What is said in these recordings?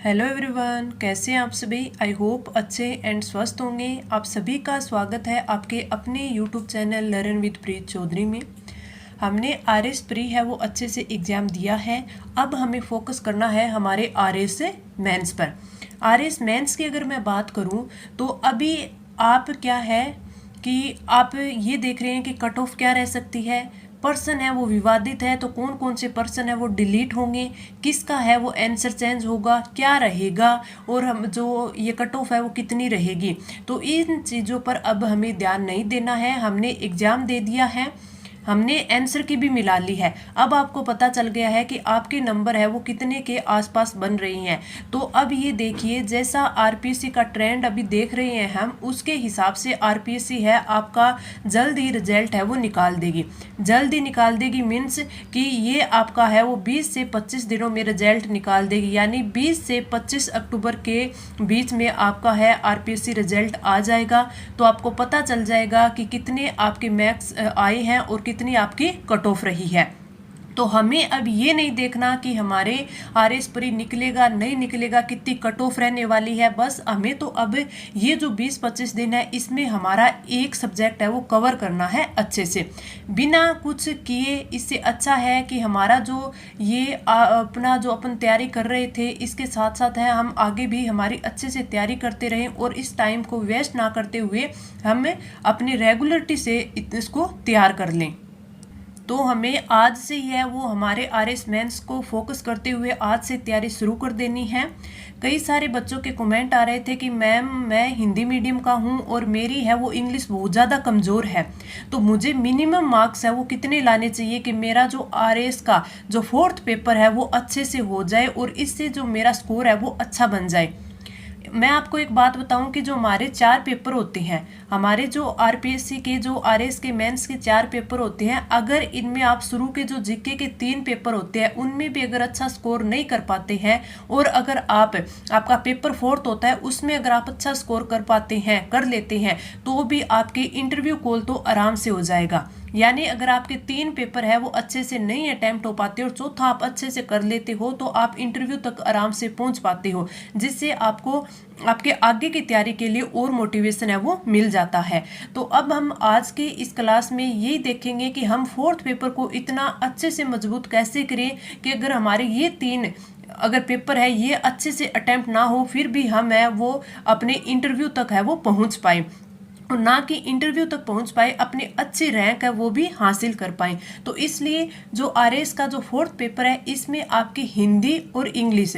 Hello everyone, कैसे हैं आप सभी। आई होप अच्छे एंड स्वस्थ होंगे। आप सभी का स्वागत है आपके अपने यूट्यूब चैनल लर्न विद प्रीत चौधरी में। हमने आर एस प्री है वो अच्छे से एग्ज़ाम दिया है। अब हमें फोकस करना है हमारे आर एस मेंस पर। आर एस मेंस की अगर मैं बात करूं तो अभी आप क्या है कि आप ये देख रहे हैं कि कट ऑफ क्या रह सकती है। पर्सन है वो विवादित है, तो कौन कौन से पर्सन है वो डिलीट होंगे, किसका है वो आंसर चेंज होगा, क्या रहेगा, और हम जो ये कट ऑफ है वो कितनी रहेगी। तो इन चीज़ों पर अब हमें ध्यान नहीं देना है। हमने एग्ज़ाम दे दिया है, हमने आंसर की भी मिला ली है। अब आपको पता चल गया है कि आपके नंबर है वो कितने के आसपास बन रही हैं। तो अब ये देखिए, जैसा आरपीएससी का ट्रेंड अभी देख रहे हैं हम, उसके हिसाब से आरपीएससी है आपका जल्द ही रिजल्ट है वो निकाल देगी। जल्द ही निकाल देगी मीन्स कि ये आपका है वो 20 से 25 दिनों में रिजल्ट निकाल देगी, यानी 20 से 25 अक्टूबर के बीच में आपका है आरपीएससी रिजल्ट आ जाएगा। तो आपको पता चल जाएगा कि कितने आपके मार्क्स आए हैं और कितनी आपकी कट ऑफ रही है। तो हमें अब ये नहीं देखना कि हमारे आर एस प्री निकलेगा नहीं निकलेगा, कितनी कट ऑफ रहने वाली है। बस हमें तो अब ये जो 20-25 दिन है इसमें हमारा एक सब्जेक्ट है वो कवर करना है अच्छे से, बिना कुछ किए। इससे अच्छा है कि हमारा जो ये अपना जो अपन तैयारी कर रहे थे इसके साथ साथ है हम आगे भी हमारी अच्छे से तैयारी करते रहें और इस टाइम को वेस्ट ना करते हुए हम अपनी रेगुलरिटी से इसको तैयार कर लें। तो हमें आज से ही है वो हमारे आर एस मेंस को फोकस करते हुए आज से तैयारी शुरू कर देनी है। कई सारे बच्चों के कमेंट आ रहे थे कि मैम मैं हिंदी मीडियम का हूँ और मेरी है वो इंग्लिश बहुत ज़्यादा कमज़ोर है, तो मुझे मिनिमम मार्क्स है वो कितने लाने चाहिए कि मेरा जो आर एस का जो 4th पेपर है वो अच्छे से हो जाए और इससे जो मेरा स्कोर है वो अच्छा बन जाए। मैं आपको एक बात बताऊं कि जो हमारे 4 पेपर होते हैं, हमारे जो आरपीएससी के जो आरएस के मेंस के 4 पेपर होते हैं, अगर इनमें आप शुरू के जो जीके के 3 पेपर होते हैं उनमें भी अगर अच्छा स्कोर नहीं कर पाते हैं और अगर आपका पेपर 4th होता है उसमें अगर आप अच्छा स्कोर कर पाते हैं, कर लेते हैं, तो भी आपके इंटरव्यू कॉल तो आराम से हो जाएगा। यानी अगर आपके 3 पेपर है वो अच्छे से नहीं अटेम्प्ट हो पाते और चौथा आप अच्छे से कर लेते हो तो आप इंटरव्यू तक आराम से पहुंच पाते हो, जिससे आपको आपके आगे की तैयारी के लिए और मोटिवेशन है वो मिल जाता है। तो अब हम आज के इस क्लास में यही देखेंगे कि हम 4th पेपर को इतना अच्छे से मजबूत कैसे करें कि अगर हमारे ये 3 अगर पेपर है ये अच्छे से अटेम्प्ट ना हो फिर भी हम है वो अपने इंटरव्यू तक है वो पहुंच पाए, और ना कि इंटरव्यू तक पहुंच पाए अपनी अच्छी रैंक है वो भी हासिल कर पाए। तो इसलिए जो आरएस का जो 4th पेपर है इसमें आपकी हिंदी और इंग्लिश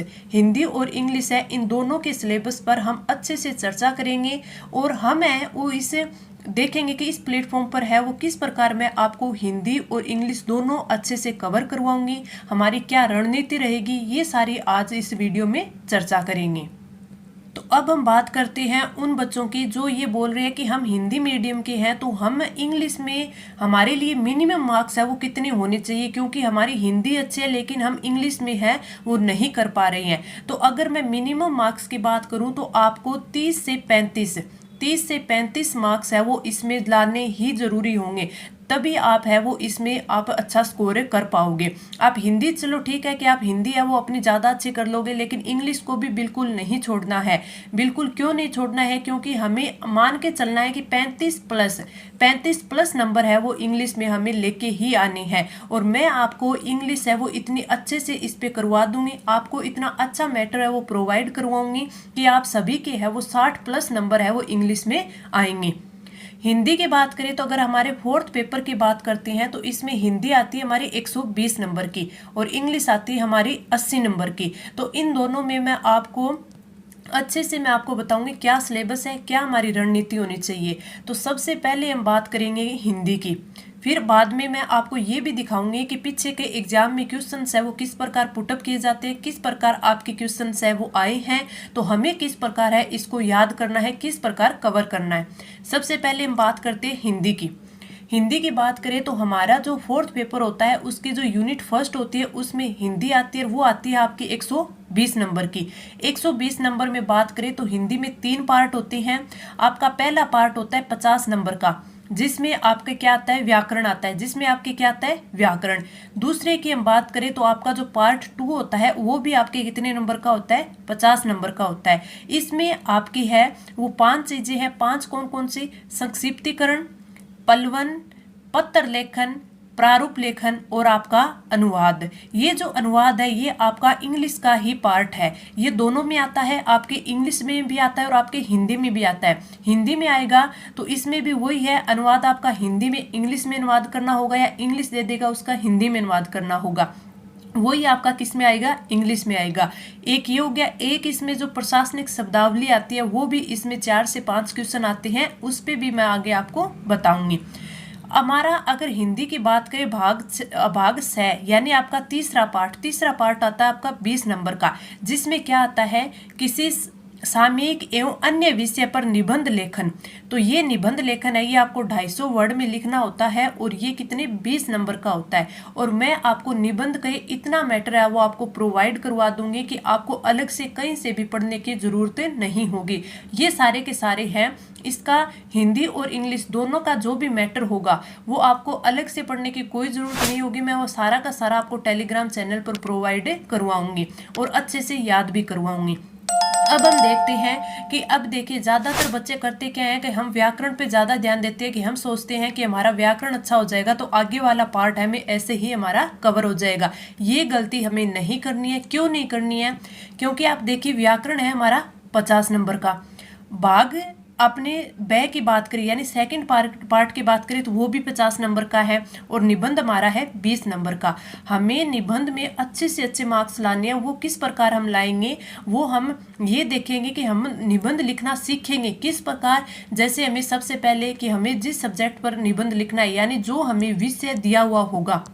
है, इन दोनों के सिलेबस पर हम अच्छे से चर्चा करेंगे और हम है वो इसे देखेंगे कि इस प्लेटफॉर्म पर है वो किस प्रकार मैं आपको हिंदी और इंग्लिश दोनों अच्छे से कवर करवाऊंगी, हमारी क्या रणनीति रहेगी, ये सारी आज इस वीडियो में चर्चा करेंगे। तो अब हम बात करते हैं उन बच्चों की जो ये बोल रहे हैं कि हम हिंदी मीडियम के हैं तो हम इंग्लिश में हमारे लिए मिनिमम मार्क्स है वो कितने होने चाहिए, क्योंकि हमारी हिंदी अच्छी है लेकिन हम इंग्लिश में है वो नहीं कर पा रहे हैं। तो अगर मैं मिनिमम मार्क्स की बात करूं तो आपको 30 से 35 मार्क्स है वो इसमें लाने ही जरूरी होंगे, तभी आप है वो इसमें आप अच्छा स्कोर कर पाओगे। आप हिंदी चलो ठीक है कि आप हिंदी है वो अपनी ज़्यादा अच्छी कर लोगे, लेकिन इंग्लिश को भी बिल्कुल नहीं छोड़ना है। बिल्कुल क्यों नहीं छोड़ना है, क्योंकि हमें मान के चलना है कि 35 प्लस नंबर है वो इंग्लिश में हमें लेके ही आने हैं। और मैं आपको इंग्लिश है वो इतनी अच्छे से इस पे करवा दूंगी, आपको इतना अच्छा मैटर है वो प्रोवाइड करवाऊंगी कि आप सभी के है वो 60 प्लस नंबर है वो इंग्लिश में आएंगे। हिंदी की बात करें तो अगर हमारे 4th पेपर की बात करते हैं तो इसमें हिंदी आती है हमारी 120 नंबर की और इंग्लिश आती है हमारी 80 नंबर की। तो इन दोनों में मैं आपको अच्छे से मैं आपको बताऊंगी क्या सिलेबस है, क्या हमारी रणनीति होनी चाहिए। तो सबसे पहले हम बात करेंगे हिंदी की, फिर बाद में मैं आपको ये भी दिखाऊंगी कि पीछे के एग्जाम में क्वेश्चंस है वो किस प्रकार पुटअप किए जाते हैं, किस प्रकार आपके क्वेश्चंस है वो आए हैं, तो हमें किस प्रकार है इसको याद करना है, किस प्रकार कवर करना है। सबसे पहले हम बात करते हैं हिंदी की। हिंदी की बात करें तो हमारा जो 4th पेपर होता है उसकी जो यूनिट फर्स्ट होती है उसमें हिंदी आती है, वो आती है आपकी 120 नंबर की। 120 नंबर में बात करें तो हिंदी में 3 पार्ट होते हैं। आपका पहला पार्ट होता है 50 नंबर का, जिसमें आपके क्या आता है, व्याकरण आता है, जिसमें आपके क्या आता है, व्याकरण। दूसरे की हम बात करें तो आपका जो पार्ट 2 होता है वो भी आपके कितने नंबर का होता है, 50 नंबर का होता है। इसमें आपकी है वो 5 चीजें हैं। 5 कौन कौन सी, संक्षिप्तीकरण, पलवन, पत्र लेखन, प्रारूप लेखन और आपका अनुवाद। ये जो अनुवाद है ये आपका इंग्लिश का ही पार्ट है, ये दोनों में आता है, आपके इंग्लिश में भी आता है और आपके हिंदी में भी आता है। हिंदी में आएगा तो इसमें भी वही है, अनुवाद आपका हिंदी में इंग्लिश में अनुवाद करना होगा या इंग्लिश दे देगा उसका हिंदी में अनुवाद करना होगा, वही आपका किस में आएगा, इंग्लिश में आएगा। एक ये हो गया। एक इसमें जो प्रशासनिक शब्दावली आती है वो भी इसमें 4 से 5 क्वेश्चन आते हैं, उस पर भी मैं आगे आपको बताऊंगी। हमारा अगर हिंदी की बात करें भाग 6 यानी आपका तीसरा पार्ट आता है आपका 20 नंबर का, जिसमें क्या आता है, किसी सामयिक एवं अन्य विषय पर निबंध लेखन। तो ये निबंध लेखन है, ये आपको 250 वर्ड में लिखना होता है और ये कितने, 20 नंबर का होता है। और मैं आपको निबंध का इतना मैटर है वो आपको प्रोवाइड करवा दूंगी कि आपको अलग से कहीं से भी पढ़ने की जरूरत नहीं होगी। ये सारे के सारे हैं, इसका हिंदी और इंग्लिश दोनों का जो भी मैटर होगा वो आपको अलग से पढ़ने की कोई ज़रूरत नहीं होगी। मैं वो सारा का सारा आपको टेलीग्राम चैनल पर प्रोवाइड करवाऊंगी और अच्छे से याद भी करवाऊंगी। अब हम देखते हैं कि अब देखिए ज़्यादातर बच्चे करते क्या है कि हम व्याकरण पे ज़्यादा ध्यान देते हैं, कि हम सोचते हैं कि हमारा व्याकरण अच्छा हो जाएगा तो आगे वाला पार्ट हमें ऐसे ही हमारा कवर हो जाएगा। ये गलती हमें नहीं करनी है। क्यों नहीं करनी है, क्योंकि आप देखिए व्याकरण है हमारा 50 नंबर का, भाग अपने ब की बात करें यानी सेकंड पार्ट की बात करें तो वो भी 50 नंबर का है और निबंध हमारा है 20 नंबर का। हमें निबंध में अच्छे से अच्छे मार्क्स लाने हैं। वो किस प्रकार हम लाएंगे, वो हम ये देखेंगे कि हम निबंध लिखना सीखेंगे किस प्रकार। जैसे हमें सबसे पहले कि हमें जिस सब्जेक्ट पर निबंध लिखना है यानी जो हमें विषय दिया हुआ होगा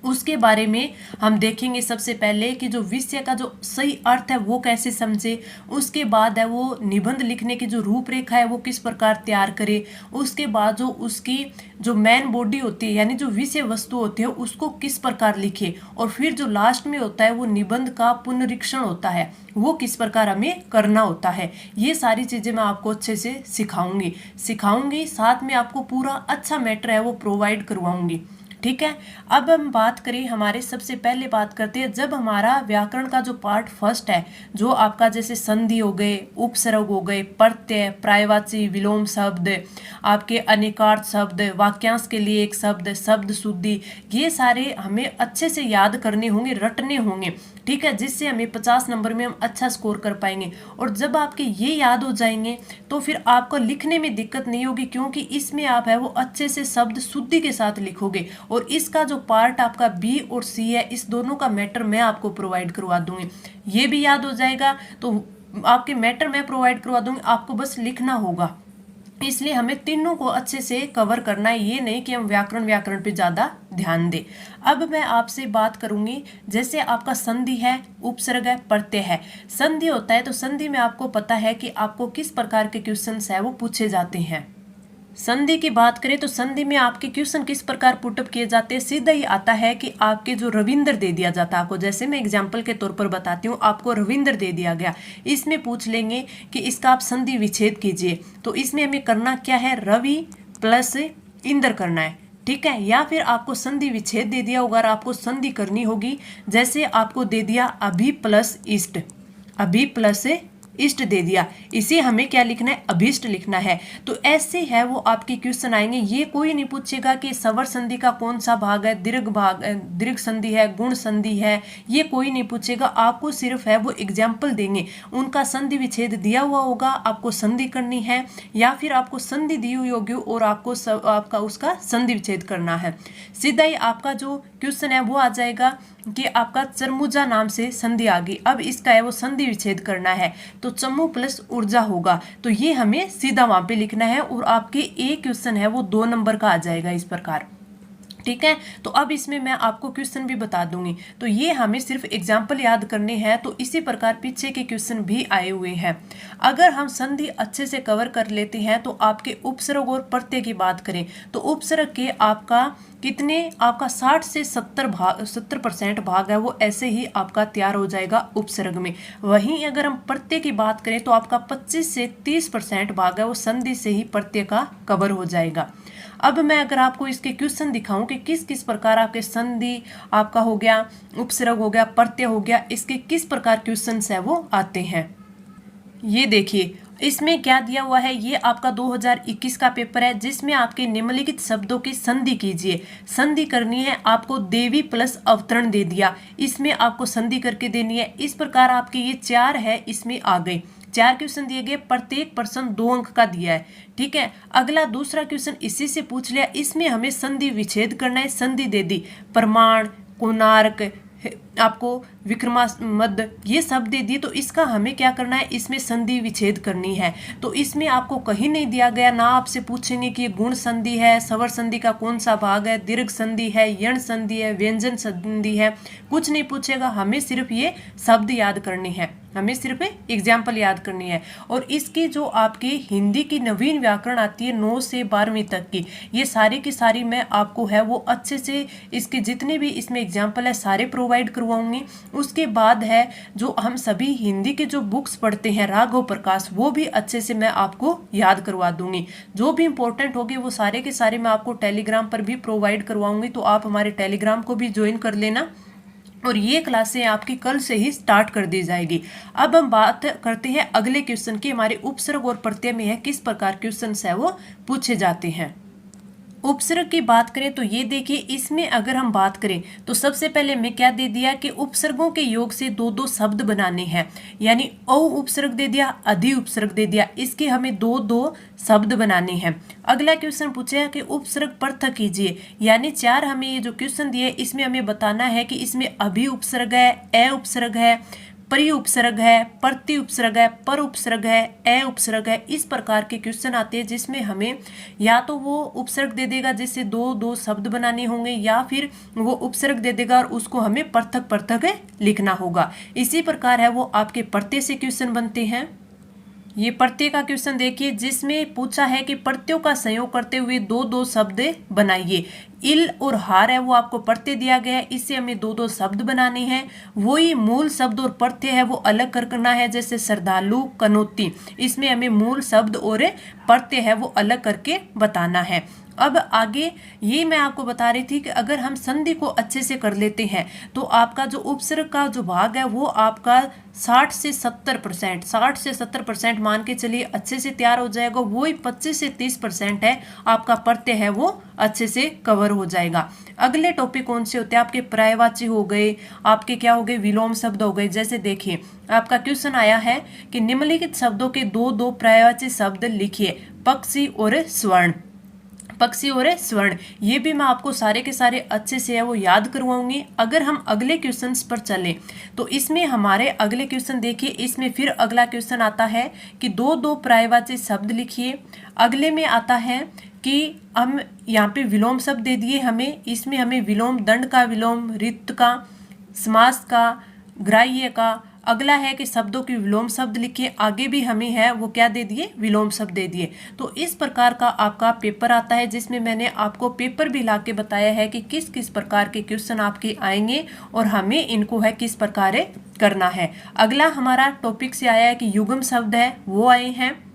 उसके बारे में हम देखेंगे सबसे पहले कि जो विषय का जो सही अर्थ है वो कैसे समझे। उसके बाद है वो निबंध लिखने की जो रूपरेखा है वो किस प्रकार तैयार करे। उसके बाद जो उसकी जो मेन बॉडी होती है यानी जो विषय वस्तु होती है उसको किस प्रकार लिखे। और फिर जो लास्ट में होता है वो निबंध का पुनरीक्षण होता है, वो किस प्रकार हमें करना होता है। ये सारी चीज़ें मैं आपको अच्छे से सिखाऊंगी, साथ में आपको पूरा अच्छा मैटर है वो प्रोवाइड करवाऊंगी। ठीक है। अब हम बात करें, हमारे सबसे पहले बात करते हैं जब हमारा व्याकरण का जो पार्ट फर्स्ट है, जो आपका जैसे संधि हो गए, उपसर्ग हो गए, प्रत्यय, पर्यायवाची, विलोम शब्द, आपके अनेकार्थ शब्द, वाक्यांश के लिए एक शब्द, शब्द शुद्धि, ये सारे हमें अच्छे से याद करने होंगे, रटने होंगे। ठीक है, जिससे हमें 50 नंबर में हम अच्छा स्कोर कर पाएंगे। और जब आपके ये याद हो जाएंगे तो फिर आपको लिखने में दिक्कत नहीं होगी, क्योंकि इसमें आप है वो अच्छे से शब्द शुद्धि के साथ लिखोगे। और इसका जो पार्ट आपका बी और सी है, इस दोनों का मैटर मैं आपको प्रोवाइड करवा दूंगी। ये भी याद हो जाएगा तो आपके मैटर मैं प्रोवाइड करवा दूंगी, आपको बस लिखना होगा। इसलिए हमें तीनों को अच्छे से कवर करना है, ये नहीं कि हम व्याकरण पे ज़्यादा ध्यान दें। अब मैं आपसे बात करूंगी, जैसे आपका संधि है, उपसर्ग है, प्रत्यय है। संधि होता है तो संधि में आपको पता है कि आपको किस प्रकार के क्वेश्चंस है वो पूछे जाते हैं। संधि की बात करें तो संधि में आपके क्वेश्चन किस प्रकार पुटअप किए जाते हैं। सीधा ही आता है कि आपके जो रविंद्र दे दिया जाता है आपको, जैसे मैं एग्जाम्पल के तौर पर बताती हूँ, आपको रविंद्र दे दिया गया, इसमें पूछ लेंगे कि इसका आप संधि विच्छेद कीजिए। तो इसमें हमें करना क्या है, रवि प्लस इंद्र करना है। ठीक है, या फिर आपको संधि विच्छेद दे दिया होगा और आपको संधि करनी होगी, जैसे आपको दे दिया अभि प्लस इष्ट, अभि प्लस इष्ट दे दिया, इसे हमें क्या लिखना है, अभिष्ट लिखना है। तो ऐसे है वो आपके क्वेश्चन आएंगे। ये कोई नहीं पूछेगा कि सवर संधि का कौन सा भाग है, दीर्घ संधि है, गुण संधि है, ये कोई नहीं पूछेगा। आपको सिर्फ है वो एग्जाम्पल देंगे, उनका संधि विच्छेद दिया हुआ होगा, आपको संधि करनी है, या फिर आपको संधि दी हुई होगी और आपको आपका उसका संधि विच्छेद करना है। सीधा ही आपका जो क्वेश्चन है वो आ जाएगा कि आपका चरमुजा नाम से संधि आ गई, अब इसका है वो संधि विच्छेद करना है, तो चमू प्लस ऊर्जा होगा। तो ये हमें सीधा वहां पे लिखना है और आपके एक क्वेश्चन है वो 2 नंबर का आ जाएगा इस प्रकार। ठीक है। तो अब इसमें मैं आपको क्वेश्चन भी बता दूंगी। तो ये हमें सिर्फ एग्जाम्पल याद करने हैं। तो इसी प्रकार पीछे के क्वेश्चन भी आए हुए हैं। अगर हम संधि अच्छे से कवर कर लेते हैं तो आपके उपसर्ग और प्रत्यय की बात करें तो उपसर्ग के आपका कितने, आपका 60 से 70% भाग है वो ऐसे ही आपका तैयार हो जाएगा उपसर्ग में। वहीं अगर हम प्रत्यय की बात करें तो आपका 25 से 30% भाग है वो संधि से ही प्रत्यय का कवर हो जाएगा। अब मैं अगर आपको इसके क्वेश्चन दिखाऊं कि किस किस प्रकार आपके संधि आपका हो गया, उपसर्ग हो गया, प्रत्यय हो गया, इसके किस प्रकार क्वेश्चन है वो आते हैं। ये देखिए इसमें क्या दिया हुआ है, ये आपका 2021 का पेपर है जिसमें आपके निम्नलिखित शब्दों की संधि कीजिए। संधि करनी है आपको, देवी प्लस अवतरण दे दिया, इसमें आपको संधि करके देनी है। इस प्रकार आपके ये 4 है, इसमें आ गए 4 क्वेश्चन दिए गए, प्रत्येक प्रश्न 2 अंक का दिया है। ठीक है। अगला दूसरा क्वेश्चन इसी से पूछ लिया, इसमें हमें संधि विच्छेद करना है। संधि दे दी, प्रमाण, कोणार्क, आपको विक्रमामद, ये सब दे दिए। तो इसका हमें क्या करना है, इसमें संधि विच्छेद करनी है। तो इसमें आपको कहीं नहीं दिया गया, ना आपसे पूछेंगे कि गुण संधि है, स्वर संधि का कौन सा भाग है, दीर्घ संधि है, यण संधि है, व्यंजन संधि है, कुछ नहीं पूछेगा। हमें सिर्फ ये शब्द याद करने हैं, हमें सिर्फ एग्जाम्पल याद करनी है। और इसकी जो आपकी हिंदी की नवीन व्याकरण आती है 9 से 12वीं तक की, ये सारी की सारी मैं आपको है वो अच्छे से इसके जितने भी इसमें एग्जाम्पल है सारे प्रोवाइड करवाऊंगी। उसके बाद है जो हम सभी हिंदी के जो बुक्स पढ़ते हैं राघव प्रकाश, वो भी अच्छे से मैं आपको याद करवा दूंगी। जो भी इंपॉर्टेंट होगी वो सारे के सारे मैं आपको टेलीग्राम पर भी प्रोवाइड करवाऊंगी। तो आप हमारे टेलीग्राम को भी ज्वाइन कर लेना और ये क्लासें आपकी कल से ही स्टार्ट कर दी जाएगी। अब हम बात करते हैं अगले क्वेश्चन की। हमारे उपसर्ग और प्रत्यय में है किस प्रकार क्वेश्चन है वो पूछे जाते हैं। उपसर्ग की बात करें तो ये देखिए, इसमें अगर हम बात करें तो सबसे पहले मैं क्या दे दिया कि उपसर्गों के योग से 2-2 शब्द बनाने हैं। यानी औ उपसर्ग दे दिया, अधि उपसर्ग दे दिया, इसके हमें 2-2 शब्द बनाने हैं। अगला क्वेश्चन पूछा कि उपसर्ग पृथक कीजिए, यानी 4 हमें ये जो क्वेश्चन दिए इसमें हमें बताना है कि इसमें अभि उपसर्ग है, ए उपसर्ग है, परि उपसर्ग है, प्रति उपसर्ग है, पर उपसर्ग है, ए उपसर्ग है। इस प्रकार के क्वेश्चन आते हैं जिसमें हमें या तो वो उपसर्ग दे देगा जिससे 2-2 शब्द बनाने होंगे, या फिर वो उपसर्ग दे देगा और उसको हमें पृथक पृथक लिखना होगा। इसी प्रकार है वो आपके प्रत्यय से क्वेश्चन बनते हैं। ये प्रत्यय का क्वेश्चन देखिए जिसमें पूछा है कि प्रत्ययों का संयोग करते हुए 2-2 शब्द बनाइए। इल और हार है वो आपको प्रत्यय दिया गया है, इससे हमें 2-2 शब्द बनाने हैं। वही मूल शब्द और प्रत्यय है वो अलग करना है, जैसे श्रद्धालु, कनौती, इसमें हमें मूल शब्द और प्रत्यय है वो अलग करके बताना है। अब आगे ये मैं आपको बता रही थी कि अगर हम संधि को अच्छे से कर लेते हैं तो आपका जो उपसर्ग का जो भाग है वो आपका 60 से 70% मान के चलिए अच्छे से तैयार हो जाएगा। वही 25 से 30% है आपका प्रत्यय है वो अच्छे से कवर हो जाएगा। अगले टॉपिक कौन से होते हैं आपके, पर्यायवाची हो गए, आपके क्या हो गए, विलोम शब्द हो गए। जैसे देखिए आपका क्वेश्चन आया है कि निम्नलिखित शब्दों के 2-2 पर्यायवाची शब्द लिखिए, पक्षी और स्वर्ण, पक्षी और स्वर्ण। ये भी मैं आपको सारे के सारे अच्छे से है वो याद करवाऊंगी। अगर हम अगले क्वेश्चंस पर चलें तो इसमें हमारे अगले क्वेश्चन देखिए, इसमें फिर अगला क्वेश्चन आता है कि 2-2 पर्यायवाची शब्द लिखिए। अगले में आता है कि हम यहाँ पे विलोम शब्द दे दिए हमें, इसमें हमें विलोम, दंड का विलोम, रिक्त का, समास का, ग्राह्य का। अगला है कि शब्दों की विलोम शब्द लिखिए, आगे भी हमें है वो क्या दे दिए, विलोम शब्द दे दिए। तो इस प्रकार का आपका पेपर आता है जिसमें मैंने आपको पेपर भी ला के बताया है कि किस किस प्रकार के क्वेश्चन आपके आएंगे और हमें इनको है किस प्रकार करना है। अगला हमारा टॉपिक से आया है कि युग्म शब्द है वो आए हैं।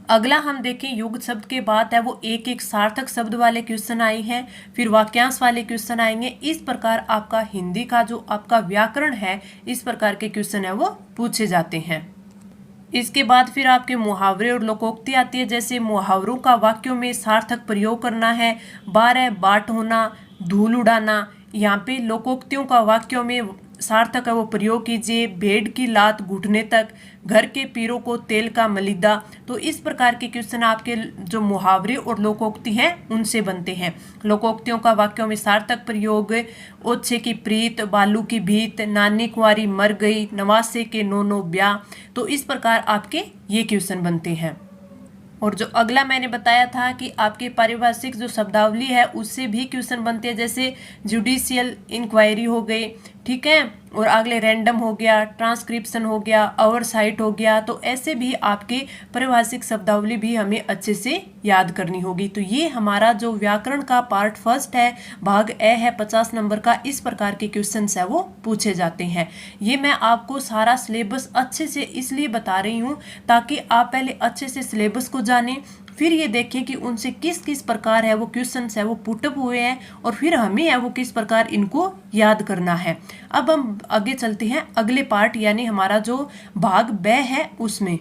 अगला हम देखें युग्म शब्द के बाद है वो एक एक सार्थक शब्द वाले क्वेश्चन आए हैं, फिर वाक्यांश वाले क्वेश्चन आएंगे। इस प्रकार आपका हिंदी का जो आपका व्याकरण है इस प्रकार के क्वेश्चन है वो पूछे जाते हैं। इसके बाद फिर आपके मुहावरे और लोकोक्ति आती है। जैसे मुहावरों का वाक्यों में सार्थक प्रयोग करना है, 12 बाट होना, धूल उड़ाना। यहाँ पे लोकोक्तियों का वाक्यों में सार्थक है वो प्रयोग कीजिए, भेड़ की लात घुटने तक, घर के पीरों को तेल का मलिदा। तो इस प्रकार के क्वेश्चन आपके जो मुहावरे और लोकोक्ति हैं उनसे बनते हैं। लोकोक्तियों का वाक्यों में सार्थक प्रयोग, ओछे की प्रीत, बालू की भीत, नानी कुंवारी मर गई, नवासे के नो ब्याह। तो इस प्रकार आपके ये क्वेश्चन बनते हैं। और जो अगला मैंने बताया था कि आपके पारिभाषिक जो शब्दावली है उससे भी क्वेश्चन बनते हैं, जैसे जुडिशियल इंक्वायरी हो गई, ठीक है, और अगले रैंडम हो गया, ट्रांसक्रिप्शन हो गया, ओवरसाइट हो गया। तो ऐसे भी आपके पारिभाषिक शब्दावली भी हमें अच्छे से याद करनी होगी। तो ये हमारा जो व्याकरण का पार्ट फर्स्ट है, भाग ए है 50 नंबर का, इस प्रकार के क्वेश्चन है वो पूछे जाते हैं। ये मैं आपको सारा सिलेबस अच्छे से इसलिए बता रही हूँ ताकि आप पहले अच्छे से सिलेबस को जानें, फिर ये देखें कि उनसे किस किस प्रकार है वो क्वेश्चंस है वो पुटअप हुए हैं, और फिर हमें है वो किस प्रकार इनको याद करना है। अब हम आगे चलते हैं अगले पार्ट यानी हमारा जो भाग ब है उसमें।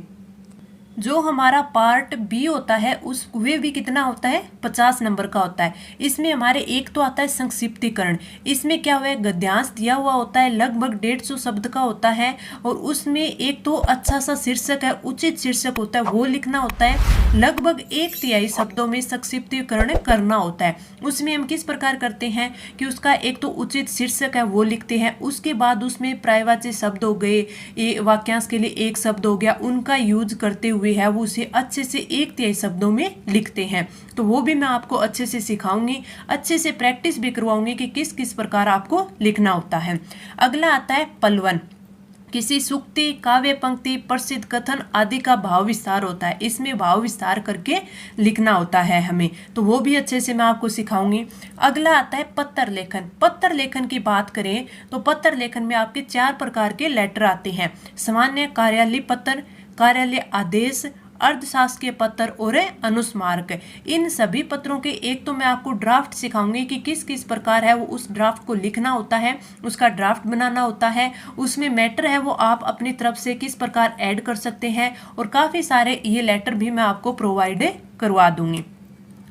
जो हमारा पार्ट बी होता है उस वे भी कितना होता है, 50 नंबर का होता है। इसमें हमारे एक तो आता है संक्षिप्तीकरण। इसमें क्या हुआ है, गद्यांश दिया हुआ होता है, लगभग 150 शब्द का होता है, और उसमें एक तो अच्छा सा शीर्षक है, उचित शीर्षक होता है, वो लिखना होता है। लगभग 1/3 शब्दों में संक्षिप्तीकरण करना होता है। उसमें हम किस प्रकार करते हैं कि उसका एक तो उचित शीर्षक है वो लिखते हैं, उसके बाद उसमें पर्यायवाची शब्द हो गए, वाक्यांश के लिए एक शब्द हो गया, उनका यूज करते हुए है वो उसे अच्छे से 1/3 शब्दों में लिखते हैं। तो वो भी मैं आपको अच्छे से सिखाऊंगी, अच्छे से प्रैक्टिस भी करवाऊंगी कि किस किस प्रकार आपको लिखना होता है। अगला आता है पलवन। किसी सूक्ति, काव्य पंक्ति, प्रसिद्ध कथन आदि का भाव विस्तार होता है। इसमें भाव विस्तार करके लिखना होता है हमें, तो वो भी अच्छे से मैं आपको सिखाऊंगी। अगला आता है पत्र लेखन। पत्र लेखन की बात करें तो पत्र लेखन में आपके 4 प्रकार के लेटर आते हैं। सामान्य, कार्यालय पत्र, कार्यालय आदेश, अर्धशासकीय पत्र और अनुस्मारक। इन सभी पत्रों के एक तो मैं आपको ड्राफ्ट सिखाऊंगी कि किस किस प्रकार है वो उस ड्राफ्ट को लिखना होता है, उसका ड्राफ्ट बनाना होता है, उसमें मैटर है वो आप अपनी तरफ से किस प्रकार ऐड कर सकते हैं, और काफ़ी सारे ये लेटर भी मैं आपको प्रोवाइड करवा दूंगी।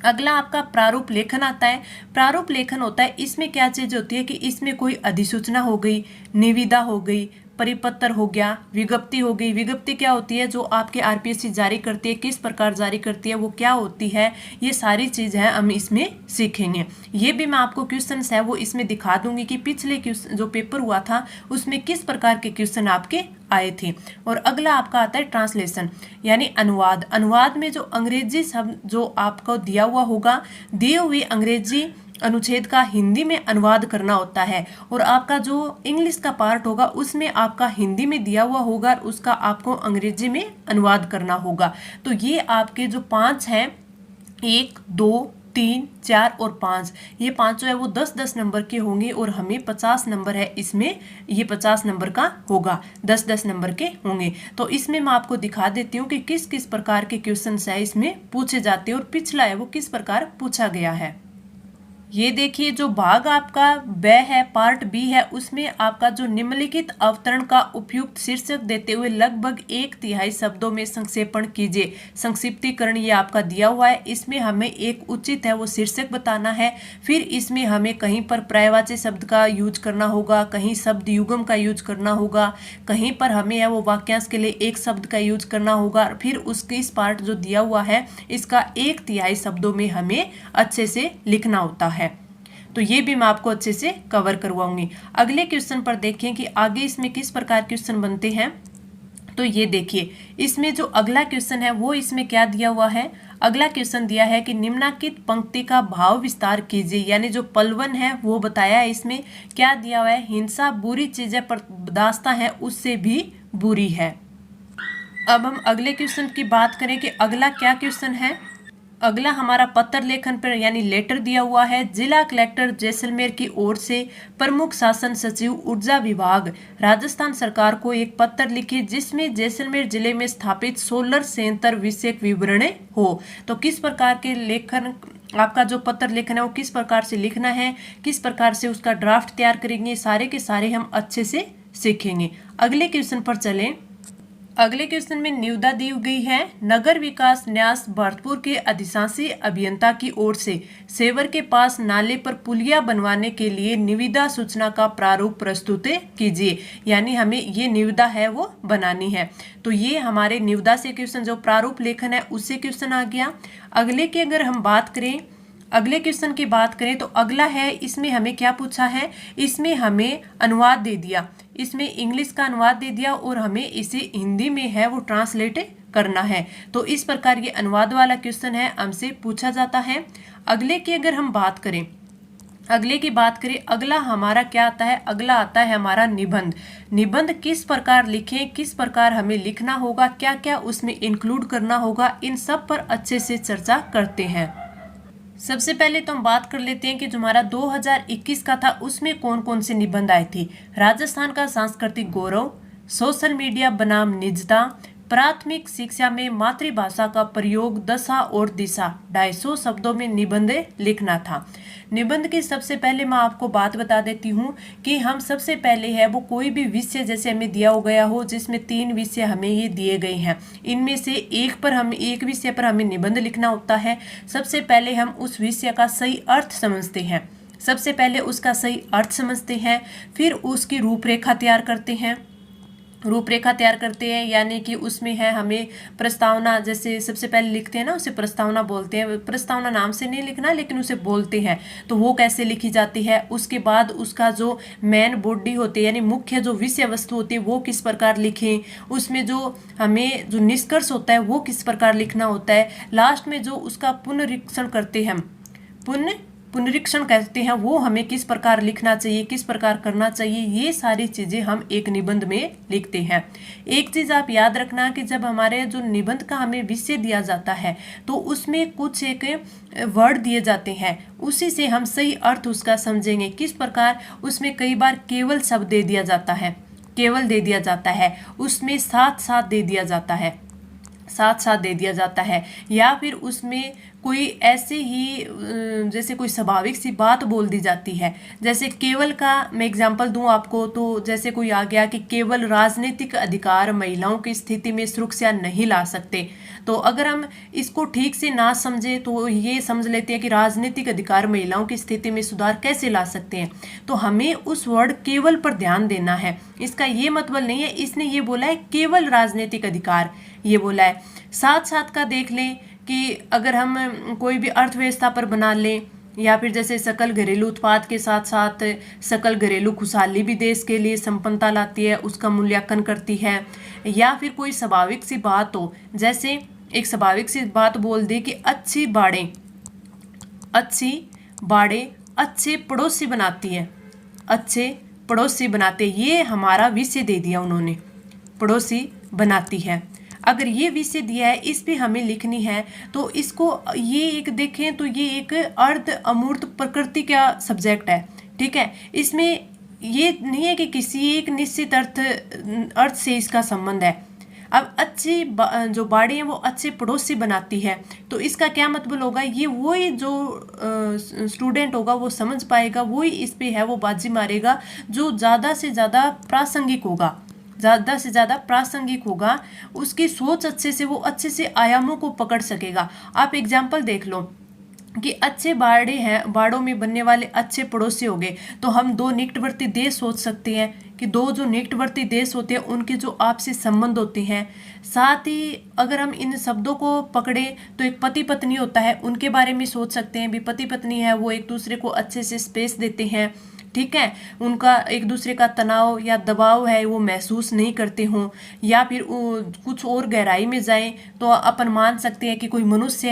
अगला आपका प्रारूप लेखन आता है। प्रारूप लेखन होता है, इसमें क्या चीज होती है कि इसमें कोई अधिसूचना हो गई, निविदा हो गई, परिपत्र हो गया, विज्ञप्ति हो गई। विज्ञप्ति क्या होती है, जो आपके आरपीएससी जारी करती है, किस प्रकार जारी करती है, वो क्या होती है, ये सारी चीज़ है हम इसमें सीखेंगे। ये भी मैं आपको क्वेश्चन है वो इसमें दिखा दूंगी कि पिछले जो पेपर हुआ था उसमें किस प्रकार के क्वेश्चन आपके आए थे। और अगला आपका आता है ट्रांसलेशन यानी अनुवाद। अनुवाद में जो अंग्रेजी शब्द जो आपको दिया हुआ होगा, दिए हुए अंग्रेजी अनुच्छेद का हिंदी में अनुवाद करना होता है, और आपका जो इंग्लिश का पार्ट होगा उसमें आपका हिंदी में दिया हुआ होगा और उसका आपको अंग्रेजी में अनुवाद करना होगा। तो ये आपके जो 5 हैं, 1, 2, 3, 4 और 5, ये 5 जो है वो 10-10 नंबर के होंगे, और हमें 50 नंबर है इसमें, ये 50 नंबर का होगा, 10-10 नंबर के होंगे। तो इसमें मैं आपको दिखा देती हूँ कि किस किस प्रकार के क्वेश्चन है इसमें पूछे जाते हैं, और पिछला है वो किस प्रकार पूछा गया है। ये देखिए जो भाग आपका ब है, पार्ट बी है, उसमें आपका जो निम्नलिखित अवतरण का उपयुक्त शीर्षक देते हुए लगभग 1/3 शब्दों में संक्षेपण कीजिए। संक्षिप्तीकरण ये आपका दिया हुआ है, इसमें हमें एक उचित है वो शीर्षक बताना है, फिर इसमें हमें कहीं पर पर्यायवाची शब्द का यूज करना होगा, कहीं शब्द युग्म का यूज करना होगा, कहीं पर हमें है वो वाक्यांश के लिए एक शब्द का यूज करना होगा, फिर उसके इस पार्ट जो दिया हुआ है इसका 1/3 शब्दों में हमें अच्छे से लिखना होता है। तो ये भी मैं आपको अच्छे से कवर करवाऊंगी। अगले क्वेश्चन पर देखें कि आगे इसमें किस प्रकार क्वेश्चन बनते हैं। तो ये देखिए इसमें जो अगला क्वेश्चन है वो इसमें क्या दिया हुआ है। अगला क्वेश्चन दिया है कि निम्नलिखित पंक्ति का भाव विस्तार कीजिए, यानी जो पलवन है वो बताया है। इसमें क्या दिया हुआ है, हिंसा बुरी चीजें बर्दाश्त है उससे भी बुरी है। अब हम अगले क्वेश्चन की बात करें कि अगला क्या क्वेश्चन है। अगला हमारा पत्र लेखन पर यानी लेटर दिया हुआ है। जिला कलेक्टर जैसलमेर की ओर से प्रमुख शासन सचिव ऊर्जा विभाग राजस्थान सरकार को एक पत्र लिखे जिसमें जैसलमेर जिले में स्थापित सोलर संयंत्र विषयक विवरण हो। तो किस प्रकार के लेखन आपका जो पत्र लेखन है वो किस प्रकार से लिखना है, किस प्रकार से उसका ड्राफ्ट तैयार करेंगे, सारे के सारे हम अच्छे से सीखेंगे। अगले क्वेश्चन पर चलें। अगले क्वेश्चन में निविदा दी गई है। नगर विकास न्यास भरतपुर के अधिशासी अभियंता की ओर से सेवर के पास नाले पर पुलिया बनवाने के लिए निविदा सूचना का प्रारूप प्रस्तुत कीजिए, यानी हमें ये निविदा है वो बनानी है। तो ये हमारे निविदा से क्वेश्चन जो प्रारूप लेखन है उससे क्वेश्चन आ गया। अगले की अगर हम बात करें, अगले क्वेश्चन की बात करें तो अगला है, इसमें हमें क्या पूछा है, इसमें हमें अनुवाद दे दिया, इसमें इंग्लिश का अनुवाद दे दिया और हमें इसे हिंदी में है वो ट्रांसलेट करना है। तो इस प्रकार ये अनुवाद वाला क्वेश्चन है, हमसे पूछा जाता है। अगले की अगर हम बात करें, अगला हमारा क्या आता है, अगला आता है हमारा निबंध। निबंध किस प्रकार लिखें, किस प्रकार हमें लिखना होगा, क्या क्या उसमें इंक्लूड करना होगा, इन सब पर अच्छे से चर्चा करते हैं। सबसे पहले तो हम बात कर लेते हैं कि जो हमारा 2021 का था उसमें कौन कौन से निबंध आए थे। राजस्थान का सांस्कृतिक गौरव, सोशल मीडिया बनाम निजता, प्राथमिक शिक्षा में मातृभाषा का प्रयोग, दशा और दिशा, 250 शब्दों में निबंध लिखना था। निबंध की सबसे पहले मैं आपको बात बता देती हूँ कि हम सबसे पहले है वो कोई भी विषय जैसे हमें दिया हो गया हो, जिसमें 3 विषय हमें ये दिए गए हैं, इनमें से एक विषय पर हमें निबंध लिखना होता है। सबसे पहले हम उस विषय का सही अर्थ समझते हैं, फिर उसकी रूपरेखा तैयार करते हैं, यानी कि उसमें है हमें प्रस्तावना, जैसे सबसे पहले लिखते हैं ना, उसे प्रस्तावना बोलते हैं। प्रस्तावना नाम से नहीं लिखना, लेकिन उसे बोलते हैं, तो वो कैसे लिखी जाती है। उसके बाद उसका जो मेन बॉडी होती है, यानी मुख्य जो विषय वस्तु होती है, वो किस प्रकार लिखें, उसमें जो हमें जो निष्कर्ष होता है वो किस प्रकार लिखना होता है, लास्ट में जो उसका पुनरीक्षण करते हैं वो हमें किस प्रकार लिखना चाहिए, किस प्रकार करना चाहिए, ये सारी चीज़ें हम एक निबंध में लिखते हैं। एक चीज़ आप याद रखना कि जब हमारे जो निबंध का हमें विषय दिया जाता है तो उसमें कुछ एक वर्ड दिए जाते हैं, उसी से हम सही अर्थ उसका समझेंगे। किस प्रकार, उसमें कई बार केवल शब्द दे दिया जाता है, उसमें साथ दे दिया जाता है, या फिर उसमें कोई ऐसे ही जैसे कोई स्वाभाविक सी बात बोल दी जाती है। जैसे केवल का मैं एग्जांपल दूं आपको, तो जैसे कोई आ गया कि केवल राजनीतिक अधिकार महिलाओं की स्थिति में सुरक्षा नहीं ला सकते, तो अगर हम इसको ठीक से ना समझे तो ये समझ लेते हैं कि राजनीतिक अधिकार महिलाओं की स्थिति में सुधार कैसे ला सकते हैं, तो हमें उस वर्ड केवल पर ध्यान देना है। इसका ये मतलब नहीं है, इसने ये बोला है केवल राजनीतिक अधिकार, ये बोला है। साथ का देख लें कि अगर हम कोई भी अर्थव्यवस्था पर बना लें, या फिर जैसे सकल घरेलू उत्पाद के साथ साथ सकल घरेलू खुशहाली भी देश के लिए संपन्नता लाती है, उसका मूल्यांकन करती है। या फिर कोई स्वाभाविक सी बात हो, जैसे एक स्वाभाविक सी बात बोल दे कि अच्छी बाड़े अच्छे पड़ोसी बनाते, ये हमारा विषय दे दिया उन्होंने, पड़ोसी बनाती है। अगर ये विषय दिया है, इस पे हमें लिखनी है, तो इसको ये एक देखें तो ये एक अर्ध अमूर्त प्रकृति का सब्जेक्ट है, ठीक है। इसमें ये नहीं है कि किसी एक निश्चित अर्थ से इसका संबंध है। अब अच्छी जो बाड़ी है वो अच्छे पड़ोसी बनाती है, तो इसका क्या मतलब होगा, ये वही जो स्टूडेंट होगा वो समझ पाएगा, वही इस पे है वो बाजी मारेगा जो ज़्यादा से ज़्यादा प्रासंगिक होगा, उसकी सोच अच्छे से आयामों को पकड़ सकेगा। आप एग्जाम्पल देख लो कि अच्छे बाड़ों में बनने वाले अच्छे पड़ोसी हो गए, तो हम 2 निकटवर्ती देश सोच सकते हैं कि 2 जो निकटवर्ती देश होते हैं उनके जो आपसी संबंध होते हैं। साथ ही अगर हम इन शब्दों को पकड़े तो एक पति पत्नी होता है, उनके बारे में सोच सकते हैं भी, पति पत्नी है वो एक दूसरे को अच्छे से स्पेस देते हैं, ठीक है, उनका एक दूसरे का तनाव या दबाव है वो महसूस नहीं करते हों। या फिर कुछ और गहराई में जाएं तो अपन मान सकते हैं कि कोई मनुष्य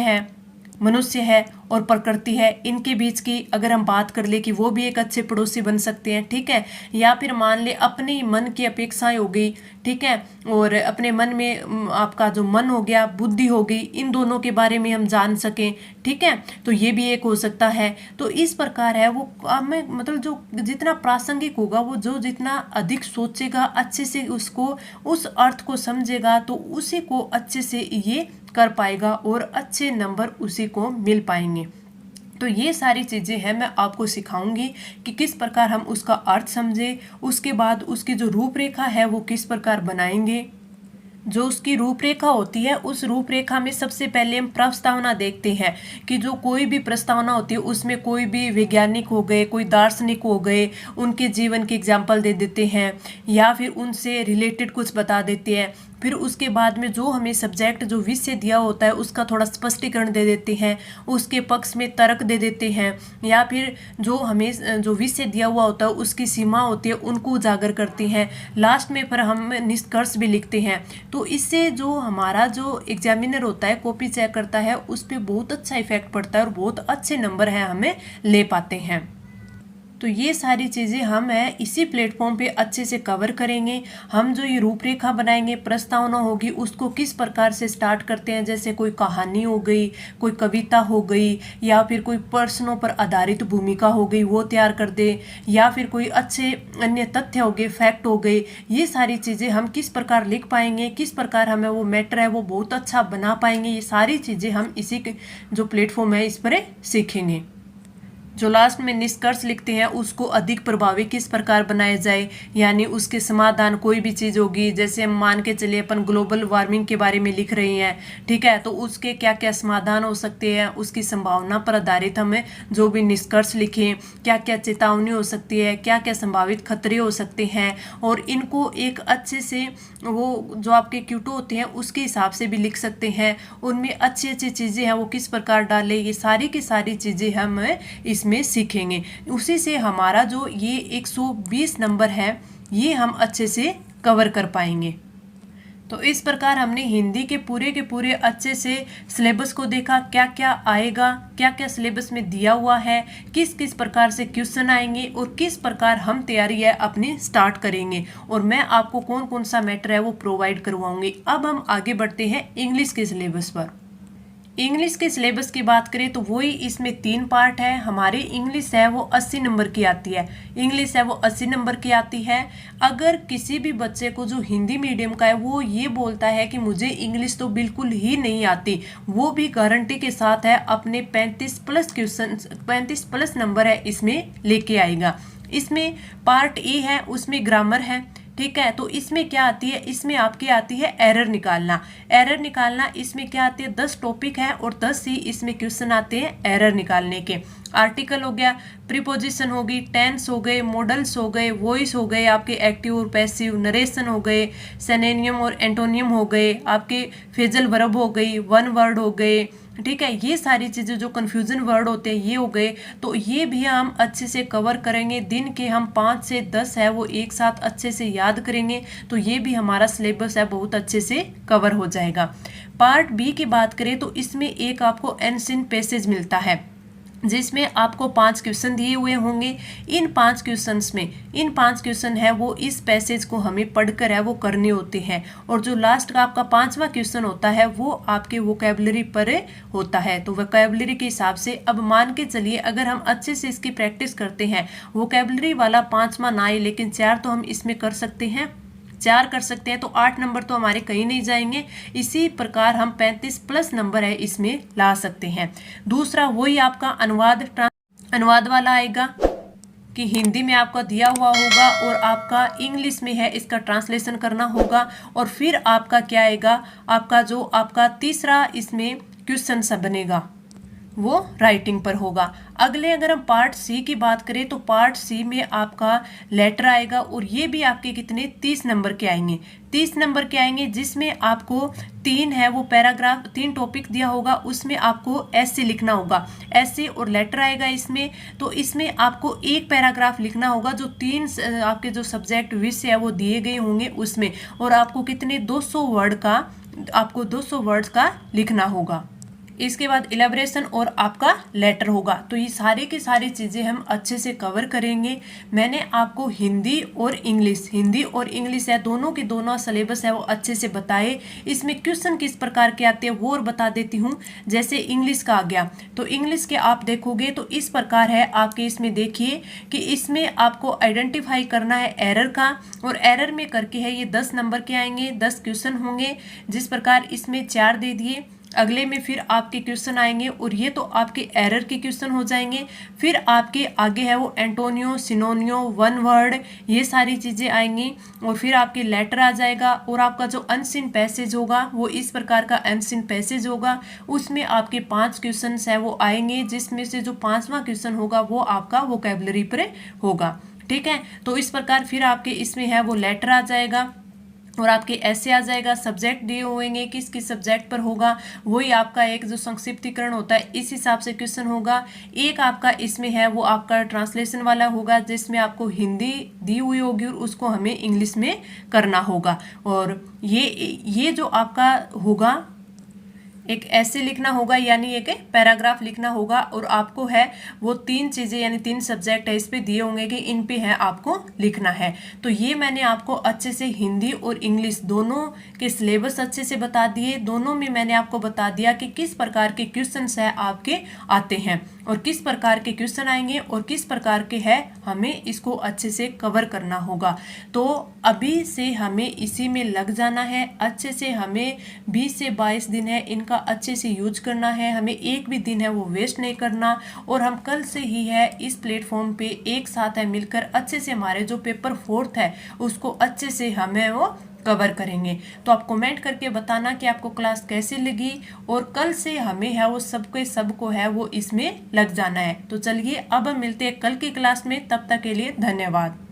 है और प्रकृति है, इनके बीच की अगर हम बात कर ले कि वो भी एक अच्छे पड़ोसी बन सकते हैं, ठीक है। या फिर मान ले अपने मन की अपेक्षाएं हो गई, ठीक है, और अपने मन में आपका जो मन हो गया, बुद्धि हो गई, इन दोनों के बारे में हम जान सकें, ठीक है, तो ये भी एक हो सकता है। तो इस प्रकार है वो हमें मतलब जो जितना प्रासंगिक होगा, वो जो जितना अधिक सोचेगा, अच्छे से उसको उस अर्थ को समझेगा, तो उसी को अच्छे से ये कर पाएगा और अच्छे नंबर उसी को मिल पाएंगे। तो ये सारी चीज़ें हैं, मैं आपको सिखाऊंगी कि किस प्रकार हम उसका अर्थ समझें, उसके बाद उसकी जो रूपरेखा है वो किस प्रकार बनाएंगे। जो उसकी रूपरेखा होती है, उस रूपरेखा में सबसे पहले हम प्रस्तावना देखते हैं कि जो कोई भी प्रस्तावना होती है उसमें कोई भी वैज्ञानिक हो गए, कोई दार्शनिक हो गए, उनके जीवन के एग्जाम्पल दे देते हैं या फिर उनसे रिलेटेड कुछ बता देते हैं। फिर उसके बाद में जो हमें सब्जेक्ट जो विषय दिया होता है उसका थोड़ा स्पष्टीकरण दे देते हैं, उसके पक्ष में तर्क दे देते हैं, या फिर जो हमें जो विषय दिया हुआ होता है उसकी सीमा होती है उनको उजागर करते हैं। लास्ट में फिर हम निष्कर्ष भी लिखते हैं। तो इससे जो हमारा जो एग्जामिनर होता है कॉपी चेक करता है उस पर बहुत अच्छा इफेक्ट पड़ता है और बहुत अच्छे नंबर है हमें ले पाते हैं। तो ये सारी चीज़ें हम है इसी प्लेटफॉर्म पे अच्छे से कवर करेंगे। हम जो ये रूपरेखा बनाएंगे, प्रस्तावना होगी, उसको किस प्रकार से स्टार्ट करते हैं, जैसे कोई कहानी हो गई, कोई कविता हो गई, या फिर कोई प्रश्नों पर आधारित भूमिका हो गई वो तैयार कर दे, या फिर कोई अच्छे अन्य तथ्य हो गए, फैक्ट हो गए, ये सारी चीज़ें हम किस प्रकार लिख पाएंगे, किस प्रकार हमें वो मैटर है वो बहुत अच्छा बना पाएंगे, ये सारी चीज़ें हम इसी जो प्लेटफॉर्म है इस पर सीखेंगे। जो लास्ट में निष्कर्ष लिखते हैं उसको अधिक प्रभावी किस प्रकार बनाया जाए, यानी उसके समाधान कोई भी चीज़ होगी, जैसे हम मान के चलिए अपन ग्लोबल वार्मिंग के बारे में लिख रहे हैं, ठीक है, तो उसके क्या क्या समाधान हो सकते हैं, उसकी संभावना पर आधारित हमें जो भी निष्कर्ष लिखें, क्या क्या चेतावनी हो सकती है, क्या क्या संभावित खतरे हो सकते हैं, और इनको एक अच्छे से वो जो आपके क्यूटो होते हैं उसके हिसाब से भी लिख सकते हैं, उनमें अच्छी अच्छी चीज़ें हैं वो किस प्रकार डालें, ये सारी की सारी चीज़ें हम इसमें सीखेंगे। उसी से हमारा जो ये 120 नंबर है ये हम अच्छे से कवर कर पाएंगे। तो इस प्रकार हमने हिंदी के पूरे अच्छे से सिलेबस को देखा, क्या क्या आएगा, क्या क्या सिलेबस में दिया हुआ है, किस किस प्रकार से क्वेश्चन आएंगे और किस प्रकार हम तैयारी है अपनी स्टार्ट करेंगे, और मैं आपको कौन कौन सा मैटर है वो प्रोवाइड करवाऊंगी। अब हम आगे बढ़ते हैं इंग्लिश के सिलेबस पर। इंग्लिश के सिलेबस की बात करें तो वही इसमें 3 पार्ट है। हमारी इंग्लिश है वो 80 नंबर की आती है, इंग्लिश है वो 80 नंबर की आती है। अगर किसी भी बच्चे को जो हिंदी मीडियम का है वो ये बोलता है कि मुझे इंग्लिश तो बिल्कुल ही नहीं आती, वो भी गारंटी के साथ है अपने 35 प्लस क्वेश्चन 35 प्लस नंबर है इसमें लेके आएगा। इसमें पार्ट ए है उसमें ग्रामर है, ठीक है, तो इसमें क्या आती है, इसमें आपकी आती है एरर निकालना। एरर निकालना इसमें क्या आती है, 10 टॉपिक है और 10 ही इसमें क्वेश्चन आते हैं एरर निकालने के। आर्टिकल हो गया, प्रीपोजिशन होगी, टेंस हो गए, मॉडल्स हो गए, वॉइस हो गए, आपके एक्टिव और पैसिव, नरेशन हो गए, सिनोनिम और एंटोनियम हो गए, आपके फ्रेजल वर्ब हो गई, वन वर्ड हो गए, ठीक है, ये सारी चीज़ें जो कन्फ्यूजन वर्ड होते हैं ये हो गए। तो ये भी हम अच्छे से कवर करेंगे, दिन के हम 5 से 10 है वो एक साथ अच्छे से याद करेंगे, तो ये भी हमारा सिलेबस है बहुत अच्छे से कवर हो जाएगा। पार्ट बी की बात करें तो इसमें एक आपको एंशिएंट पैसेज मिलता है जिसमें आपको 5 क्वेश्चन दिए हुए होंगे। इन 5 क्वेश्चन है वो इस पैसेज को हमें पढ़कर है वो करने होते हैं, और जो लास्ट का आपका 5वां क्वेश्चन होता है वो आपके वोकैबुलरी पर होता है। तो वोकैबुलरी के हिसाब से अब मान के चलिए अगर हम अच्छे से इसकी प्रैक्टिस करते हैं, वोकैबुलरी वाला 5वां ना आए लेकिन 4 तो हम इसमें कर सकते हैं, 4 कर सकते हैं, तो 8 नंबर तो हमारे कहीं नहीं जाएंगे। इसी प्रकार हम 35 प्लस नंबर है इसमें ला सकते हैं। दूसरा वही आपका अनुवाद वाला आएगा कि हिंदी में आपका दिया हुआ होगा और आपका इंग्लिश में है इसका ट्रांसलेशन करना होगा, और फिर आपका क्या आएगा, आपका जो आपका तीसरा इसमें क्वेश्चन सा बनेगा वो राइटिंग पर होगा। अगले अगर हम पार्ट सी की बात करें तो पार्ट सी में आपका लेटर आएगा, और ये भी आपके कितने 30 नंबर के आएंगे, 30 नंबर के आएंगे, जिसमें आपको 3 है वो पैराग्राफ, 3 टॉपिक दिया होगा, उसमें आपको ऐसे लिखना होगा, ऐसे और लेटर आएगा इसमें। तो इसमें आपको एक पैराग्राफ लिखना होगा जो 3 आपके जो सब्जेक्ट विषय है वो दिए गए होंगे उसमें, और आपको कितने 200 वर्ड्स का लिखना होगा। इसके बाद इलेबरेशन और आपका लेटर होगा। तो ये सारे की सारी चीज़ें हम अच्छे से कवर करेंगे। मैंने आपको हिंदी और इंग्लिश है दोनों के दोनों सिलेबस है वो अच्छे से बताए। इसमें क्वेश्चन किस प्रकार के आते हैं वो और बता देती हूँ। जैसे इंग्लिश का आ गया तो इंग्लिश के आप देखोगे तो इस प्रकार है आपके, इसमें देखिए कि इसमें आपको आइडेंटिफाई करना है एरर का, और एरर में करके है ये 10 नंबर के आएंगे, 10 क्वेश्चन होंगे, जिस प्रकार इसमें 4 दे दिए। अगले में फिर आपके क्वेश्चन आएंगे और ये तो आपके एरर के क्वेश्चन हो जाएंगे। फिर आपके आगे है वो एंटोनियो, सिनोनियो, वन वर्ड, ये सारी चीज़ें आएंगी, और फिर आपके लेटर आ जाएगा। और आपका जो अनसीन पैसेज होगा वो इस प्रकार का अनसीन पैसेज होगा, उसमें आपके 5 क्वेश्चन है वो आएंगे, जिसमें से जो 5वां क्वेश्चन होगा वो आपका वोकैबुलरी पर होगा, ठीक है। तो इस प्रकार फिर आपके इसमें है वो लेटर आ जाएगा। और आपके ऐसे आ जाएगा, सब्जेक्ट दिए होंगे किस किस सब्जेक्ट पर होगा, वही आपका एक जो संक्षिप्तीकरण होता है इस हिसाब से क्वेश्चन होगा। एक आपका इसमें है वो आपका ट्रांसलेशन वाला होगा, जिसमें आपको हिंदी दी हुई होगी और उसको हमें इंग्लिश में करना होगा। और ये जो आपका होगा एक ऐसे लिखना होगा, यानी एक पैराग्राफ लिखना होगा, और आपको है वो 3 चीज़ें यानी 3 सब्जेक्ट है इस पे दिए होंगे कि इन पे है आपको लिखना है। तो ये मैंने आपको अच्छे से हिंदी और इंग्लिश दोनों के सिलेबस अच्छे से बता दिए। दोनों में मैंने आपको बता दिया कि किस प्रकार के क्वेश्चंस है आपके आते हैं और किस प्रकार के क्वेश्चन आएंगे और किस प्रकार के है हमें इसको अच्छे से कवर करना होगा। तो अभी से हमें इसी में लग जाना है अच्छे से। हमें 20 से 22 दिन है, इनका अच्छे से यूज करना है, हमें एक भी दिन है वो वेस्ट नहीं करना। और हम कल से ही है इस प्लेटफॉर्म पे एक साथ है मिलकर अच्छे से हमारे जो पेपर 4 है उसको अच्छे से हमें वो कवर करेंगे। तो आप कमेंट करके बताना कि आपको क्लास कैसी लगी, और कल से हमें है वो सबको है वो इसमें लग जाना है। तो चलिए अब हम मिलते हैं कल की क्लास में, तब तक के लिए धन्यवाद।